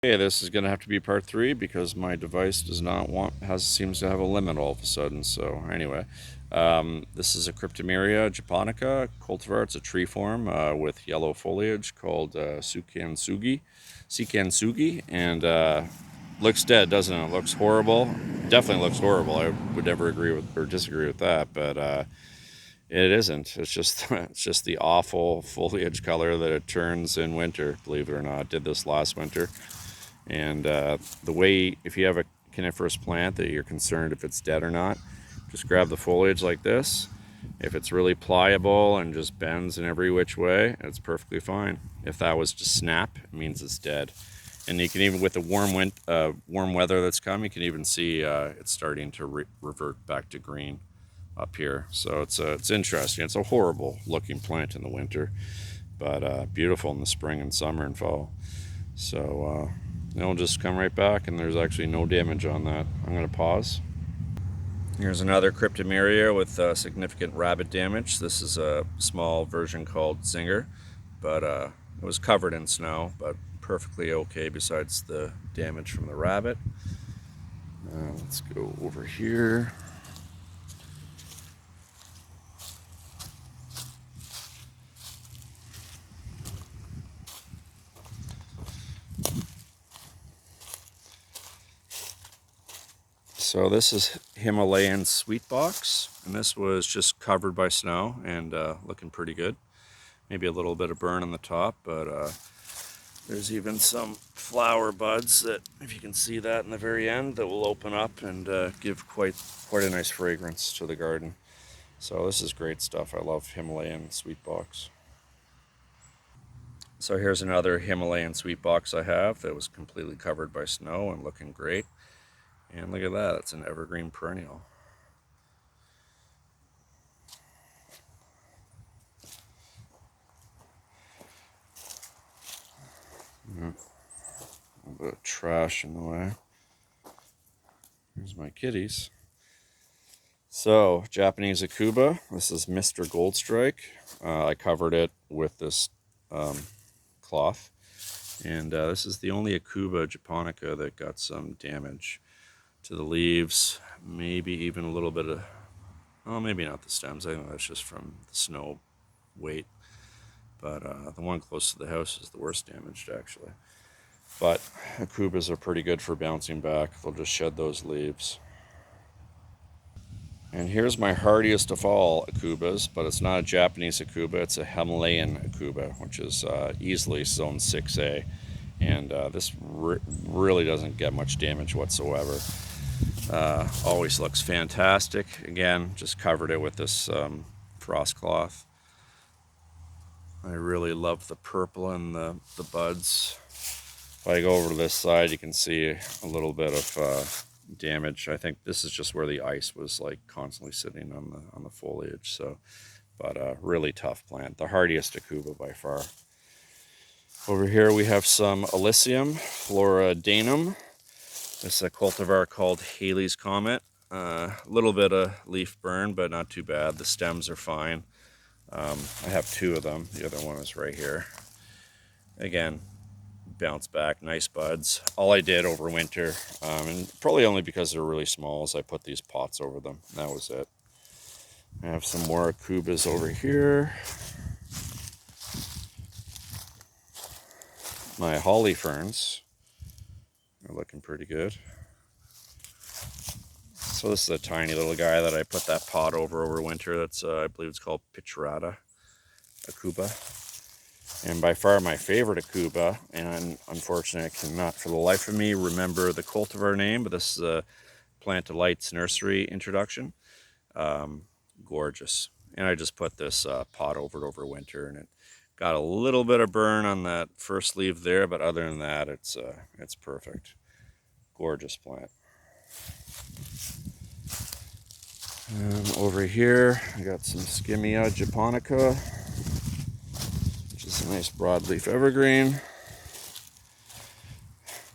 Okay, this is going to have to be part 3 because my device does not seems to have a limit all of a sudden. So anyway, this is a Cryptomeria japonica cultivar. It's a tree form with yellow foliage called Sikansugi, and looks dead, doesn't it? It looks horrible. Definitely looks horrible. I would never agree with or disagree with that, but it isn't. It's just it's just the awful foliage color that it turns in winter. Believe it or not, it did this last winter. And the way, if you have a coniferous plant that you're concerned if it's dead or not, just grab the foliage like this. If it's really pliable and just bends in every which way, it's perfectly fine. If that was to snap, it means it's dead. And you can even, with the warm weather that's come, you can even see it's starting to revert back to green up here. So it's interesting. It's a horrible looking plant in the winter, but beautiful in the spring and summer and fall. So it'll just come right back, and there's actually no damage on that. I'm going to pause. Here's another Cryptomeria with significant rabbit damage. This is a small version called Zinger, but it was covered in snow, but perfectly okay besides the damage from the rabbit. Let's go over here. So this is Himalayan Sweet Box, and this was just covered by snow and looking pretty good. Maybe a little bit of burn on the top, but there's even some flower buds that, if you can see that in the very end, that will open up and give quite a nice fragrance to the garden. So this is great stuff. I love Himalayan Sweet Box. So here's another Himalayan Sweet Box I have that was completely covered by snow and looking great. And look at that, it's an evergreen perennial. A little bit of trash in the way. Here's my kitties. So, Japanese Akuba. This is Mr. Goldstrike. I covered it with this cloth. And this is the only Akuba japonica that got some damage to the leaves. Maybe even a little bit of, oh, maybe not the stems. I think that's just from the snow weight. But the one close to the house is the worst damaged, actually. But Akubas are pretty good for bouncing back. They'll just shed those leaves. And here's my hardiest of all Akubas, but it's not a Japanese Akuba, it's a Himalayan Akuba, which is easily zone 6A. And this really doesn't get much damage whatsoever. Always looks fantastic. Again, just covered it with this frost cloth. I really love the purple and the buds. If I go over to this side, you can see a little bit of damage. I think this is just where the ice was like constantly sitting on the foliage. So, but really tough plant, the hardiest Akuba by far. Over here we have some Alyssum Floradanum. This is a cultivar called Halley's Comet. A little bit of leaf burn, but not too bad. The stems are fine. I have 2 of them. The other one is right here. Again, bounce back, nice buds. All I did over winter, and probably only because they're really small, is I put these pots over them. That was it. I have some more Akubas over here. My holly ferns are looking pretty good. So this is a tiny little guy that I put that pot over winter. That's I believe it's called Pitcherata Akuba. And by far my favorite Akuba, and unfortunately I cannot for the life of me remember the cultivar name, but this is a Plant Delights Nursery introduction. Gorgeous. And I just put this pot over winter, and it got a little bit of burn on that first leaf there, but other than that, it's perfect. Gorgeous plant. And over here, I got some Skimmia japonica, which is a nice broadleaf evergreen.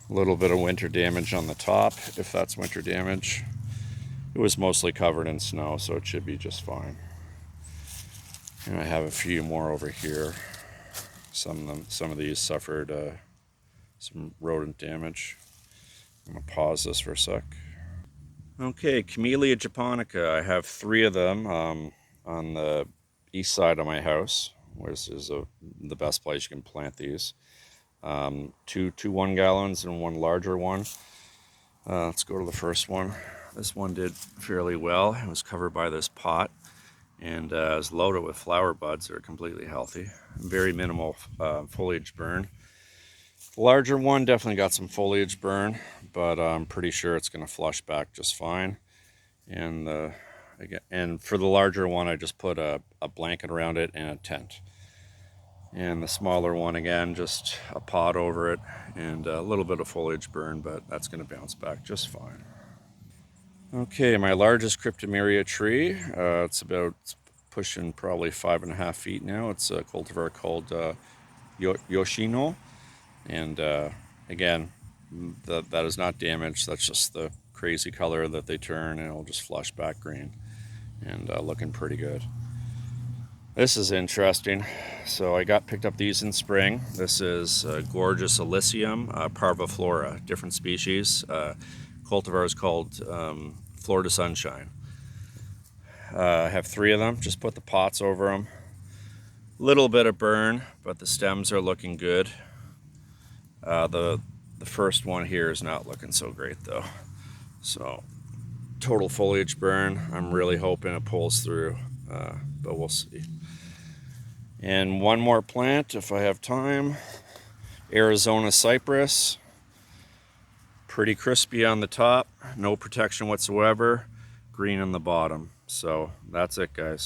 A little bit of winter damage on the top, if that's winter damage. It was mostly covered in snow, so it should be just fine. And I have a few more over here. Some of these suffered some rodent damage. I'm gonna pause this for a sec. Okay, Camellia japonica. I have 3 of them on the east side of my house, which is the best place you can plant these. 2 1-gallons and 1 larger one. Let's go to the first one. This one did fairly well. It was covered by this pot and is loaded with flower buds that are completely healthy. Very minimal foliage burn. The larger one definitely got some foliage burn, but I'm pretty sure it's going to flush back just fine. And for the larger one, I just put a blanket around it and a tent. And the smaller one, again, just a pot over it and a little bit of foliage burn, but that's going to bounce back just fine. Okay, my largest Cryptomeria tree, it's about pushing probably 5.5 feet now. It's a cultivar called Yoshino. And again, that is not damaged. That's just the crazy color that they turn, and it'll just flush back green and looking pretty good. This is interesting. So I picked up these in spring. This is Gorgeous Elysium parviflora, different species. Cultivar is called Florida Sunshine. I have 3 of them. Just put the pots over them. Little bit of burn, but the stems are looking good. The first one here is not looking so great though. So total foliage burn. I'm really hoping it pulls through, but we'll see. And one more plant if I have time. Arizona cypress. Pretty crispy on the top, no protection whatsoever, green on the bottom. So that's it, guys.